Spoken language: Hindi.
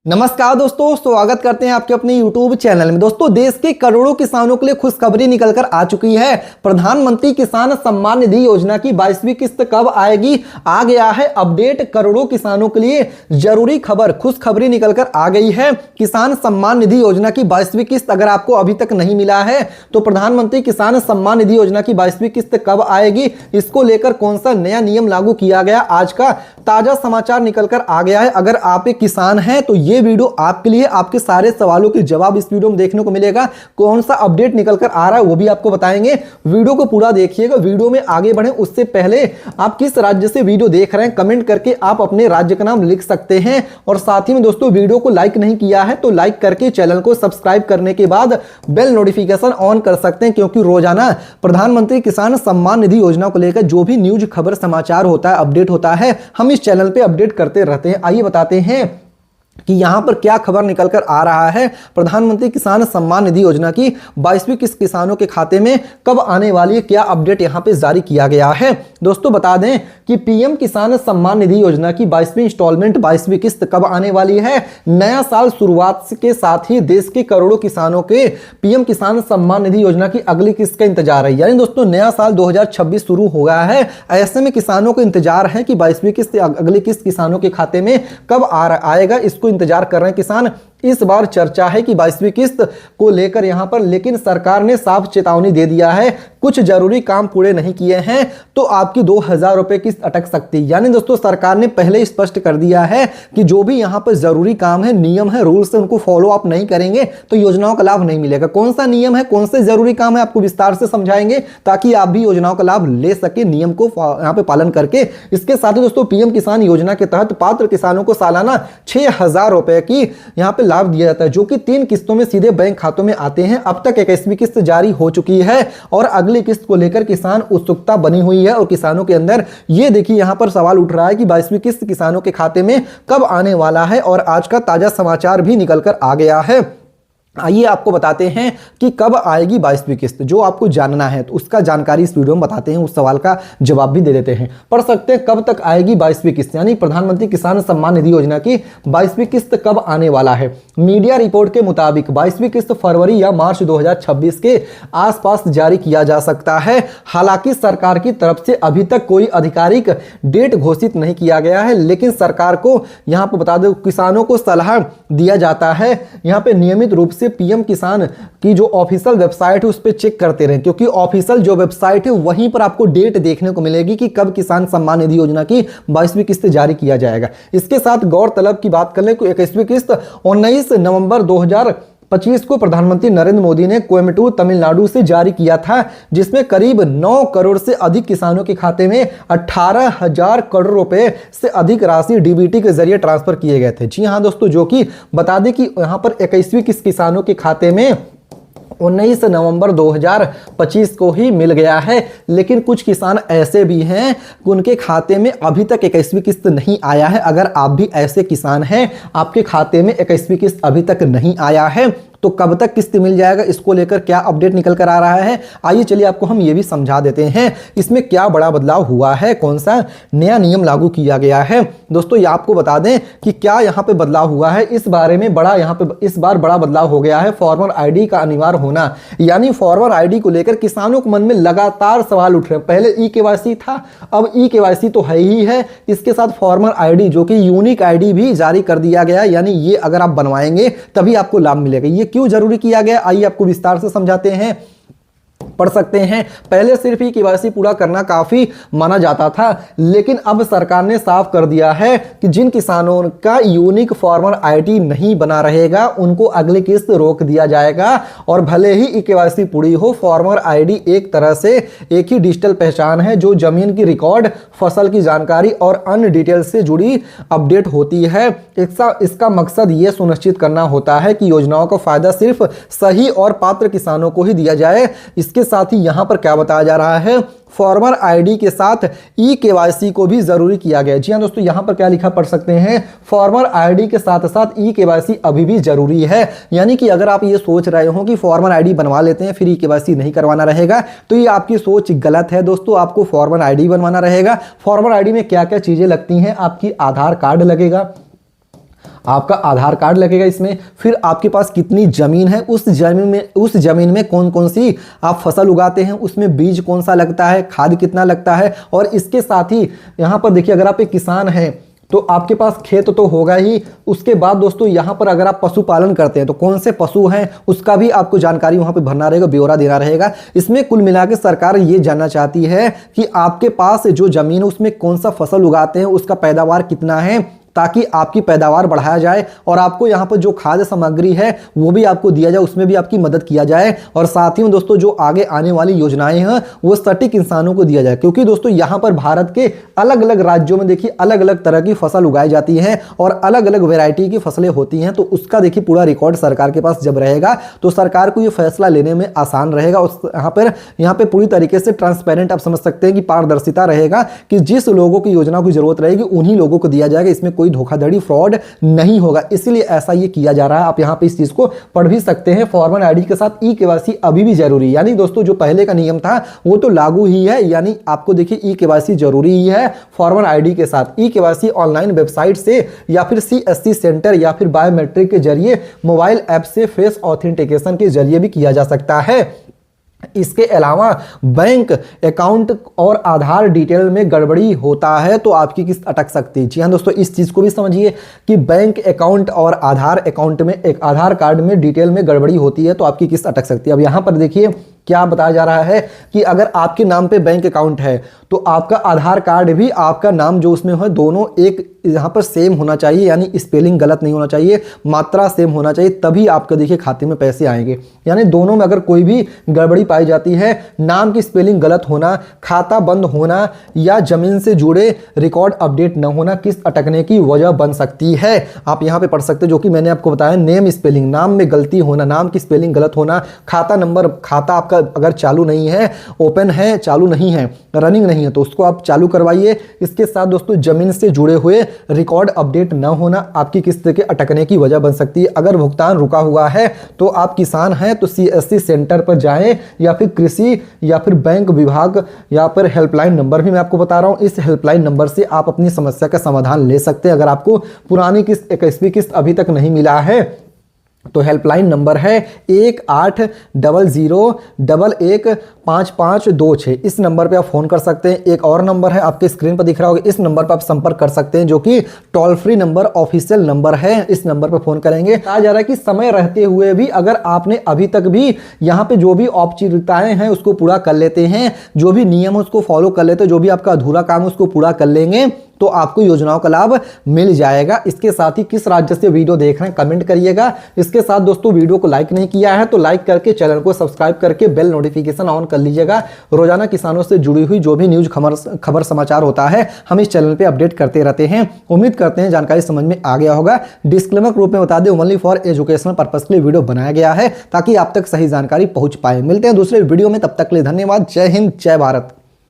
नमस्कार दोस्तों, स्वागत करते हैं आपके अपने YouTube चैनल में। दोस्तों, देश के करोड़ों किसानों के लिए खुशखबरी निकलकर आ चुकी है। प्रधानमंत्री किसान सम्मान निधि योजना की 22वीं किस्त कब आएगी, आ गया है अपडेट। करोड़ों किसानों के लिए जरूरी खबर, खुशखबरी निकलकर आ गई है। किसान सम्मान निधि योजना की 22वीं किस्त अगर आपको अभी तक नहीं मिला है तो प्रधानमंत्री किसान सम्मान निधि योजना की 22वीं किस्त कब आएगी, इसको लेकर कौन सा नया नियम लागू किया गया, आज का ताजा समाचार निकलकर आ गया है। अगर आप एक किसान हैं तो ये वीडियो आपके लिए, आपके सारे सवालों के जवाब इस वीडियो में देखने को मिलेगा। कौन सा अपडेट निकलकर आ रहा है वो भी आपको बताएंगे। वीडियो को पूरा देखिएगा। वीडियो में आगे बढ़े उससे पहले आप किस राज्य से वीडियो देख रहे हैं कमेंट करके आप अपने राज्य का नाम लिख सकते हैं। और साथ ही में दोस्तों, वीडियो को लाइक नहीं किया है तो लाइक करके चैनल को सब्सक्राइब करने के बाद बेल नोटिफिकेशन ऑन कर सकते हैं, क्योंकि रोजाना प्रधानमंत्री किसान सम्मान निधि योजना को लेकर जो भी न्यूज, खबर, समाचार होता है, अपडेट होता है, हम इस चैनल पे अपडेट करते रहते हैं। आइए बताते हैं कि यहां पर क्या खबर निकलकर आ रहा है। प्रधानमंत्री किसान सम्मान निधि योजना की 22वीं किस्त किसानों के खाते में कब आने वाली है, क्या अपडेट यहां पे जारी किया गया है। दोस्तों, बता दें कि पीएम किसान सम्मान निधि योजना की 22वीं इंस्टॉलमेंट 22वीं किस्त कब आने वाली है। नया साल शुरुआत के साथ ही देश के करोड़ों किसानों के पीएम किसान सम्मान निधि योजना की अगली किस्त का इंतजार है। यानी दोस्तों, नया साल 2026 शुरू हो गया है। ऐसे में किसानों को इंतजार है कि 22वीं किस्त, अगली किस्त किसानों के खाते में कब आएगा, इसको इंतजार कर रहे हैं किसान। इस बार चर्चा है कि 22वीं किस्त को लेकर यहां पर, लेकिन सरकार ने साफ चेतावनी दे दिया है, कुछ जरूरी काम पूरे नहीं किए हैं तो आपकी 2000 रुपए किस्त अटक सकती है। यानी दोस्तों, सरकार ने पहले ही स्पष्ट कर दिया है कि जो भी यहां पर जरूरी काम है, नियम है, रूल्स है, उनको फॉलो अप नहीं करेंगे तो योजनाओं का लाभ नहीं मिलेगा। कौन सा नियम है, कौन से जरूरी काम है, आपको विस्तार से समझाएंगे ताकि आप भी योजनाओं का लाभ ले सके, नियम को यहां पे पालन करके। इसके साथ ही दोस्तों, पीएम किसान योजना के तहत पात्र किसानों को सालाना 6000 रुपए की यहां पे लाभ दिया जाता है, जो कि 3 किस्तों में सीधे बैंक खातों में आते हैं। अब तक 21वीं किस्त जारी हो चुकी है और अगली किस्त को लेकर किसान उत्सुकता बनी हुई है और किसानों के अंदर ये देखिए यहां पर सवाल उठ रहा है कि 22वीं किस्त किसानों के खाते में कब आने वाला है। और आज का ताजा समाचार भी निकलकर आ गया है। आइए आपको बताते हैं कि कब आएगी 22वीं किस्त। जो आपको जानना है तो उसका जानकारी इस वीडियो में बताते हैं, उस सवाल का जवाब भी दे देते हैं। पढ़ सकते हैं कब तक आएगी 22वीं किस्त, यानी प्रधानमंत्री किसान सम्मान निधि योजना की 22वीं किस्त कब आने वाला है। मीडिया रिपोर्ट के मुताबिक 22वीं किस्त फरवरी या मार्च 2026 के आसपास जारी किया जा सकता है। हालांकि सरकार की तरफ से अभी तक कोई आधिकारिक डेट घोषित नहीं किया गया है, लेकिन सरकार को यहां पर बता दो, किसानों को सलाह दिया जाता है यहां पे नियमित रूप से पीएम किसान की जो ऑफिशियल वेबसाइट है उस पर चेक करते रहें, क्योंकि ऑफिशियल जो वेबसाइट है वहीं पर आपको डेट देखने को मिलेगी कि कब किसान सम्मान निधि योजना की 22वीं किस्त जारी किया जाएगा। इसके साथ गौरतलब की बात कर लें तो 21वीं किस्त 19 नवंबर 2025 को प्रधानमंत्री नरेंद्र मोदी ने कोयम्बटूर तमिलनाडु से जारी किया था, जिसमें करीब 9 करोड़ से अधिक किसानों के खाते में 18,000 करोड़ रुपए से अधिक राशि डीबीटी के जरिए ट्रांसफर किए गए थे। जी हां दोस्तों, जो कि बता दें कि यहां पर 21वीं किस्त किसानों के खाते में 19 नवंबर 2025 को ही मिल गया है। लेकिन कुछ किसान ऐसे भी हैं कि उनके खाते में अभी तक 21वीं किस्त नहीं आया है। अगर आप भी ऐसे किसान हैं, आपके खाते में 21वीं किस्त अभी तक नहीं आया है, तो कब तक किस्त मिल जाएगा, इसको लेकर क्या अपडेट निकल कर आ रहा है। आइए चलिए आपको हम ये भी समझा देते हैं इसमें क्या बड़ा बदलाव हुआ है, कौन सा नया नियम लागू किया गया है। दोस्तों, ये आपको बता दें कि क्या यहाँ पे बदलाव हुआ है, इस बारे में इस बार बड़ा बदलाव हो गया है। फॉर्मर आईडी का अनिवार्य होना, यानी फॉर्मर आईडी को लेकर किसानों के मन में लगातार सवाल उठ रहे हैं। पहले ई केवाईसी था, अब ई केवाईसी तो है ही है, इसके साथ फॉर्मर आईडी जो कि यूनिक आईडी भी जारी कर दिया गया, यानी ये अगर आप बनवाएंगे तभी आपको लाभ मिलेगा। ये क्यों जरूरी किया गया, आइए आपको विस्तार से समझाते हैं। पढ़ सकते हैं, पहले सिर्फ ही केवाईसी पूरा करना काफी माना जाता था, लेकिन अब सरकार ने साफ कर दिया है कि जिन किसानों का यूनिक फॉर्मर आईडी नहीं बना रहेगा उनको अगली किस्त रोक दिया जाएगा। और भले ही केवाईसी पूरी हो, फॉर्मर आईडी एक तरह से एक ही डिजिटल पहचान है जो जमीन की रिकॉर्ड, फसल की जानकारी और अन्य डिटेल से जुड़ी अपडेट होती है। इसका मकसद ये सुनिश्चित करना होता है कि योजनाओं का फायदा सिर्फ सही और पात्र किसानों को ही दिया जाए। इसके साथ ही यहां पर क्या बताया जा रहा है, फॉर्मर आईडी के साथ ई केवाईसी को भी जरूरी किया गया। जी हां दोस्तों, यहां पर क्या लिखा पढ़ सकते हैं, फॉर्मर आईडी के साथ साथ ई केवाईसी अभी भी जरूरी है। यानी कि अगर आप ये सोच रहे हो कि फॉर्मर आईडी बनवा लेते हैं फिर ई केवाईसी नहीं करवाना रहेगा, तो ये आपकी सोच गलत है दोस्तों। आपको फॉर्मर आईडी बनवाना रहेगा। फॉर्मर आईडी में क्या क्या चीजें लगती हैं, आपकी आधार कार्ड लगेगा, आपका आधार कार्ड लगेगा इसमें, फिर आपके पास कितनी ज़मीन है, उस ज़मीन में कौन कौन सी आप फसल उगाते हैं, उसमें बीज कौन सा लगता है, खाद कितना लगता है, और इसके साथ ही यहाँ पर देखिए अगर आप एक किसान हैं तो आपके पास खेत तो होगा ही, उसके बाद दोस्तों यहाँ पर अगर आप पशुपालन करते हैं तो कौन से पशु हैं उसका भी आपको जानकारी वहाँ पे भरना रहेगा, ब्यौरा देना रहेगा। इसमें कुल मिला के सरकार ये जानना चाहती है कि आपके पास जो ज़मीन है उसमें कौन सा फसल उगाते हैं, उसका पैदावार कितना है, ताकि आपकी पैदावार बढ़ाया जाए और आपको यहाँ पर जो खाद्य सामग्री है वो भी आपको दिया जाए, उसमें भी आपकी मदद किया जाए। और साथ ही में दोस्तों जो आगे आने वाली योजनाएं हैं वो सटीक इंसानों को दिया जाए, क्योंकि दोस्तों यहाँ पर भारत के अलग अलग राज्यों में देखिए अलग अलग तरह की फसल उगाई जाती है और अलग अलग वेराइटी की फसलें होती हैं, तो उसका देखिए पूरा रिकॉर्ड सरकार के पास जब रहेगा तो सरकार को ये फैसला लेने में आसान रहेगा। उस यहाँ पे पूरी तरीके से ट्रांसपेरेंट आप समझ सकते हैं कि पारदर्शिता रहेगा कि जिस लोगों की योजना की जरूरत रहेगी उन्हीं लोगों को दिया जाएगा, इसमें कोई धोखाधड़ी फ्रॉड नहीं होगा, इसलिए ऐसा ये किया जा रहा है। आप यहां पे इस चीज को पढ़ भी सकते हैं। फॉर्मल आईडी के साथ ई केवाईसी अभी भी जरूरी है, यानी दोस्तों जो पहले का नियम था वो तो लागू ही है, यानी आपको देखिए ई केवाईसी जरूरी ही है फॉर्मल आईडी के साथ। ई केवाईसी ऑनलाइन वेबसाइट से या फिर सीएससी सेंटर या फिर बायोमेट्रिक के जरिए मोबाइल ऐप से फेस ऑथेंटिकेशन के जरिए भी किया जा सकता है। इसके अलावा बैंक अकाउंट और आधार डिटेल में गड़बड़ी होता है तो आपकी किस्त अटक सकती है। जी हाँ दोस्तों, इस चीज को भी समझिए कि बैंक अकाउंट और आधार अकाउंट में एक आधार कार्ड में डिटेल में गड़बड़ी होती है तो आपकी किस्त अटक सकती है। अब यहां पर देखिए क्या बताया जा रहा है कि अगर आपके नाम पे बैंक अकाउंट है तो आपका आधार कार्ड भी आपका नाम जो उसमें है दोनों एक यहाँ पर सेम होना चाहिए, यानी स्पेलिंग गलत नहीं होना चाहिए, मात्रा सेम होना चाहिए, तभी आपके देखिए खाते में पैसे आएंगे। यानी दोनों में अगर कोई भी गड़बड़ी पाई जाती है, नाम की स्पेलिंग गलत होना, खाता बंद होना या जमीन से जुड़े रिकॉर्ड अपडेट न होना किस्त अटकने की वजह बन सकती है। आप यहाँ पे पढ़ सकते हैं जो कि मैंने आपको बताया, नेम स्पेलिंग, नाम में गलती होना, नाम की स्पेलिंग गलत होना, खाता नंबर, खाता आपका अगर चालू नहीं है, ओपन है, चालू नहीं है, रनिंग नहीं है तो उसको आप चालू करवाइए। इसके साथ दोस्तों जमीन से जुड़े हुए रिकॉर्ड अपडेट न होना आपकी किस्त के अटकने की वजह बन सकती है। अगर भुगतान रुका हुआ है तो आप किसान हैं तो सीएससी सेंटर पर जाएं या फिर कृषि या फिर बैंक विभाग या फिर हेल्पलाइन नंबर भी मैं आपको बता रहा हूं, इस हेल्पलाइन नंबर से आप अपनी समस्या का समाधान ले सकते हैं। अगर आपको पुरानी किस्त 21वीं किस्त अभी तक नहीं मिला है तो हेल्पलाइन नंबर है 1800115526। इस नंबर पे आप फोन कर सकते हैं। एक और नंबर है आपके स्क्रीन पर दिख रहा होगा, इस नंबर पर आप संपर्क कर सकते हैं जो कि toll free number official number है। इस नंबर पर फोन करेंगे। कहा जा रहा है कि समय रहते हुए भी अगर आपने अभी तक भी यहाँ पे जो भी औपचारिकताएं हैं उसको पूरा कर लेते हैं, जो भी नियम उसको फॉलो कर लेते हैं, जो भी आपका अधूरा काम है उसको पूरा कर लेंगे तो आपको योजनाओं का लाभ मिल जाएगा। इसके साथ ही किस राज्य से वीडियो देख रहे हैं कमेंट करिएगा। इसके साथ दोस्तों वीडियो को लाइक नहीं किया है तो लाइक करके चैनल को सब्सक्राइब करके बेल नोटिफिकेशन ऑन कर लीजिएगा। रोजाना किसानों से जुड़ी हुई जो भी न्यूज खबर समाचार होता है हम इस चैनल पे अपडेट करते रहते हैं। उम्मीद करते हैं जानकारी समझ में आ गया होगा। डिस्क्लेमर के रूप में बता दें, ओनली फॉर एजुकेशनल पर्पस के लिए वीडियो बनाया गया है ताकि आप तक सही जानकारी पहुंच पाए। मिलते हैं दूसरे वीडियो में, तब तक के लिए धन्यवाद। जय हिंद, जय भारत।